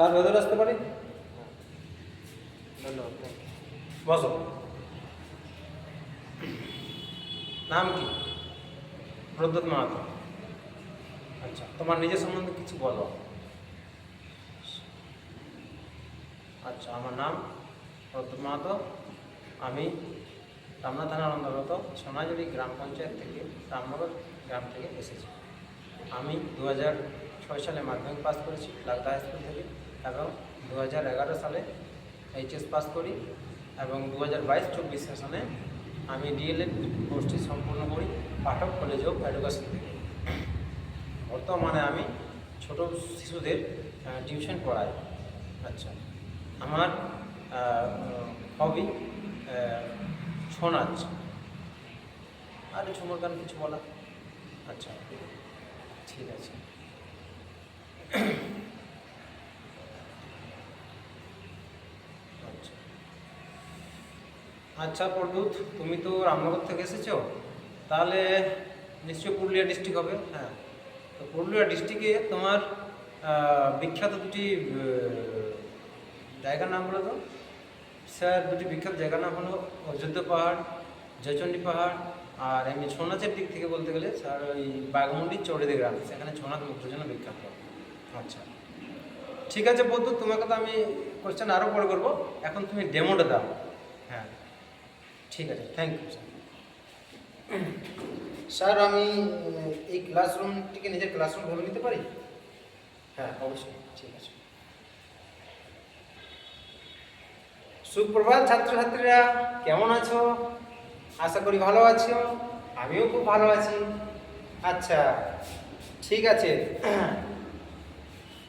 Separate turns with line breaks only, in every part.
Sir ভেতরে আসতে পারি?
ধন্যবাদ।
বসো। নাম কি? প্রদ্যোৎ মাহাতো। আচ্ছা, তোমার নিজের সম্বন্ধে কিছু বলো। আচ্ছা, আমার নাম প্রদ্যোৎ মাহাতো। আমি রামনা থানার অন্তর্গত সোনাঝুরি গ্রাম পঞ্চায়েত থেকে রামনগর গ্রাম থেকে এসেছি। আমি 2006 সালে মাধ্যমিক পাস করেছি লাগদা হাই স্কুল থেকে, এবং 2011 সালে এইচএস পাস করি, এবং 2022-24 সেশনে আমি ডিএলএড কোর্সটি সম্পূর্ণ করি পাঠক কলেজ অফ এডুকেশন থেকে। বর্তমানে আমি ছোট শিশুদের টিউশন পড়াই। আচ্ছা, আমার হবি ছৌ নাচ। আর ঝুমুর গান কিছু বলা? আচ্ছা, ঠিক আছে। আচ্ছা আচ্ছা প্রদ্যুৎ, তুমি তো রামনগর থেকে এসেছো, তাহলে নিশ্চয়ই পুরুলিয়া ডিস্ট্রিক্ট হবে। হ্যাঁ, তো পুরুলিয়া ডিস্ট্রিক্টে তোমার বিখ্যাত দুটি জায়গার নাম বলো তো। স্যার, দুটি বিখ্যাত জায়গার নাম হলো অযোধ্যা পাহাড়, জয়চণ্ডী পাহাড়, আর এমনি ছৌ নাচের দিক থেকে বলতে গেলে স্যার ওই বাঘমুন্ডির চৌড়িদি গ্রাম, সেখানে ছৌ নাচ মুখের জন্য বিখ্যাত। আচ্ছা, ঠিক আছে বন্ধু, তোমাকে তো আমি কোশ্চেন আরও পরে করবো, এখন তুমি ডেমোটা দাও। হ্যাঁ, ঠিক আছে, থ্যাংক ইউ স্যার। স্যার, আমি এই ক্লাসরুমটিকে নিজের ক্লাসরুম ভেবে নিতে পারি? হ্যাঁ, অবশ্যই, ঠিক আছে। সুপ্রভাত ছাত্রছাত্রীরা, কেমন আছো? আশা করি ভালো আছো। আমিও খুব ভালো আছি। আচ্ছা, ঠিক আছে।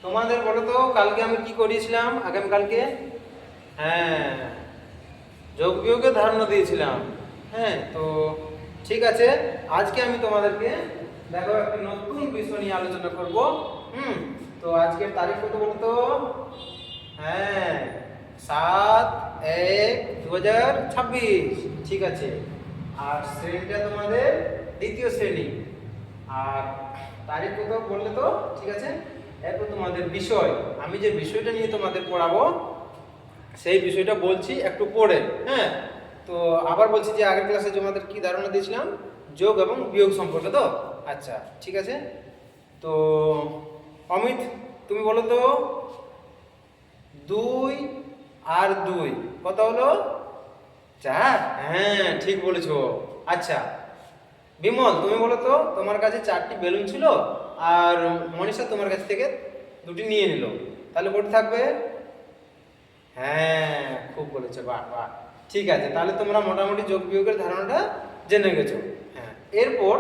তোমাদের বলো তো, কালকে আমি কি করিয়েছিলাম? আগামীকালকে হ্যাঁ, যোগ বিয়োগের ধারণা দিয়েছিলাম। হ্যাঁ, তো ঠিক আছে, আজকে আমি তোমাদেরকে দেখো একটা নতুন বিষয় নিয়ে আলোচনা করব। তো আজকের তারিখ কত বলো তো? হ্যাঁ, 7/1/2026। ঠিক আছে, আর শ্রেণীটা তোমাদের দ্বিতীয় শ্রেণী। আর তারিখ কত বললে তো? ঠিক আছে, এরপর তোমাদের বিষয়, আমি যে বিষয়টা নিয়ে তোমাদের পড়াবো সেই বিষয়টা বলছি একটু পড়ে। হ্যাঁ, তো আবার বলছি যে আগের ক্লাসে তোমাদের কি ধারণা দিয়েছিলাম, যোগ এবং বিয়োগ সম্পর্কে। তো আচ্ছা, ঠিক আছে। তো অমিত, তুমি বলো তো, 2 আর 2 কত হলো? 4। হ্যাঁ, ঠিক বলেছো। আচ্ছা বিমল, তুমি বলো তো, তোমার কাছে 4টি বেলুন ছিল আর মনীষা তোমার কাছ থেকে 2টি নিয়ে নিল, তাহলে কত থাকবে? হ্যাঁ, খুব বলেছো, বাহ বাহ। ঠিক আছে, তাহলে তোমরা মোটামুটি যোগ বিয়োগের ধারণাটা জেনে গেছো। হ্যাঁ, এরপর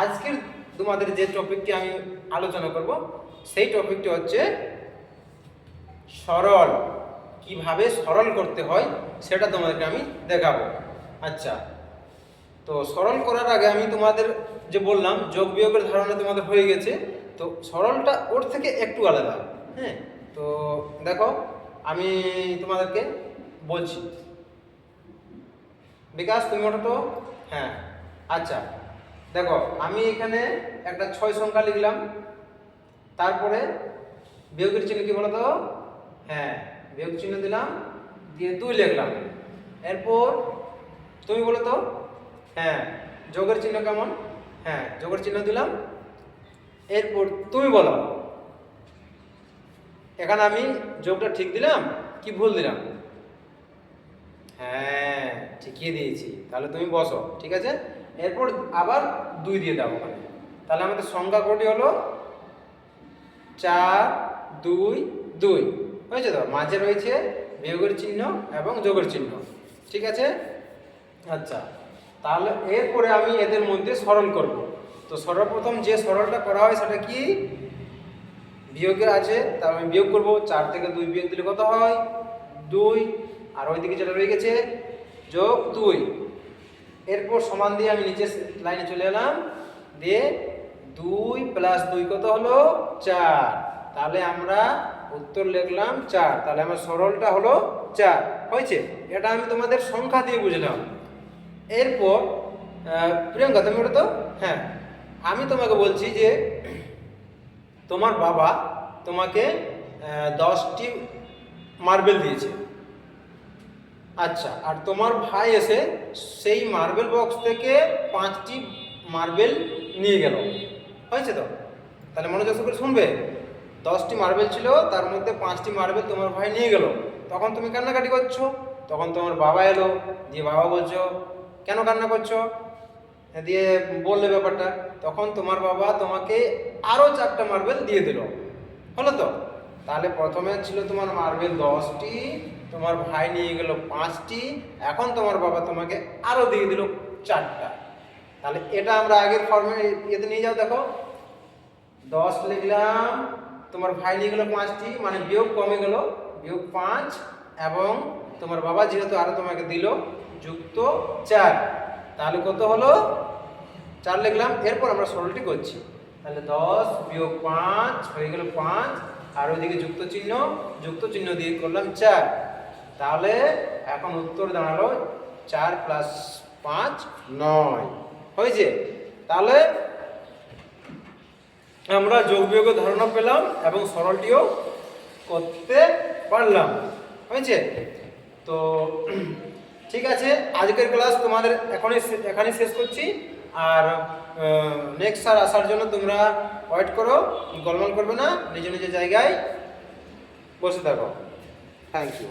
আজকের তোমাদের যে টপিকটি আমি আলোচনা করব সেই টপিকটি হচ্ছে সরল। কিভাবে সরল করতে হয় সেটা তোমাদেরকে আমি দেখাবো। আচ্ছা, তো সরল করার আগে আমি তোমাদের যে বললাম যোগ বিয়োগের ধারণা তোমাদের হয়ে গেছে, তো সরলটা ওর থেকে একটু আলাদা। হ্যাঁ, তো দেখো আমি তোমাদেরকে বলছি। বিকাশ, তুমি ওঠো তো। হ্যাঁ, আচ্ছা দেখো, আমি এখানে একটা 6 সংখ্যা লিখলাম, তারপরে বিয়োগের চিহ্ন কি বলো তো? হ্যাঁ, বিয়োগ চিহ্ন দিলাম, দিয়ে 2 লিখলাম। এরপর তুমি বলো তো, হ্যাঁ, যোগের চিহ্ন কেমন? হ্যাঁ, যোগের চিহ্ন দিলাম। এরপর তুমি বলো, এখানে আমি যোগটা ঠিক দিলাম কি ভুল দিলাম? হ্যাঁ, ঠিকই দিয়েছি, তাহলে তুমি বসো। ঠিক আছে, এরপর আবার 2 দিয়ে দাও ওখানে। তাহলে আমাদের সংখ্যা কোটি হলো 4, 2, 2 হয়েছে তো? মাঝে রয়েছে বিয়োগের চিহ্ন এবং যোগের চিহ্ন। ঠিক আছে, আচ্ছা তাহলে এরপরে আমি এদের মধ্যে সরল করব। তো সর্বপ্রথম যে সরলটা করা হয় সেটা কি? বিয়োগের আছে, তার আমি বিয়োগ করব। 4 থেকে 2 বিয়োগ দিলে কত হয়? 2। আর ওইদিকে যেটা রয়ে গেছে যোগ 2। এরপর সমান দিয়ে আমি নিচে লাইনে চলে এলাম, দিয়ে 2 + 2 কত হলো? 4। তাহলে আমরা উত্তর লিখলাম 4। তাহলে আমার সরলটা হলো 4 হয়েছে। এটা আমি তোমাদের সংখ্যা দিয়ে বুঝলাম। এরপর প্রিয়ঙ্কা, তুমি ওটা তো। হ্যাঁ, আমি তোমাকে বলছি যে তোমার বাবা তোমাকে 10টি মার্বেল দিয়েছে। আচ্ছা, আর তোমার ভাই এসে সেই মার্বেল বক্স থেকে 5টি মার্বেল নিয়ে গেল। হয়েছে তো? তাহলে মনোযোগ করে শুনবে। 10টি মার্বেল ছিল, তার মধ্যে 5টি মার্বেল তোমার ভাই নিয়ে গেল। তখন তুমি কান্নাকাটি করছো। তখন তোমার বাবা এলো, দিয়ে বাবা বলছো কেন কান্না করছো, দিয়ে বললে ব্যাপারটা। তখন তোমার বাবা তোমাকে আরও 4টা মার্বেল দিয়ে দিল। হলো তো? তাহলে প্রথমে ছিল তোমার মার্বেল 10টি, তোমার ভাই নিয়ে গেল 5টি, এখন তোমার বাবা তোমাকে আরও দিয়ে দিল 4টা। তাহলে এটা আমরা আগের ফর্মে ইয়েতে নিয়ে যাও। দেখো 10 লিখলাম, তোমার ভাই নিয়ে গেল 5টি, মানে বিয়োগ কমে গেল, বিয়োগ 5, এবং তোমার বাবা যেহেতু আরও তোমাকে দিল যুক্ত 4। তাহলে কত হলো? 4 লিখলাম। এরপর আমরা সরলটি করছি। তাহলে 10 বিয়োগ 5 হয়ে গেল 5, আর ওইদিকে যুক্ত চিহ্ন দিয়ে করলাম 4। তাহলে এখন উত্তর দাঁড়ালো 4 + 5 9 হয়েছে। তাহলে আমরা যোগ বিয়োগের ধারণা পেলাম এবং সরলটিও করতে পারলাম। হয়েছে তো? ঠিক আছে, আজকের ক্লাস তোমাদের এখানেই শেষ করছি। আর নেক্সট স্যার আসার জন্য তোমরা ওয়েট করো, গোলমাল করবে না, নিজ নিজ জায়গায় বসে থাকো। Thank you.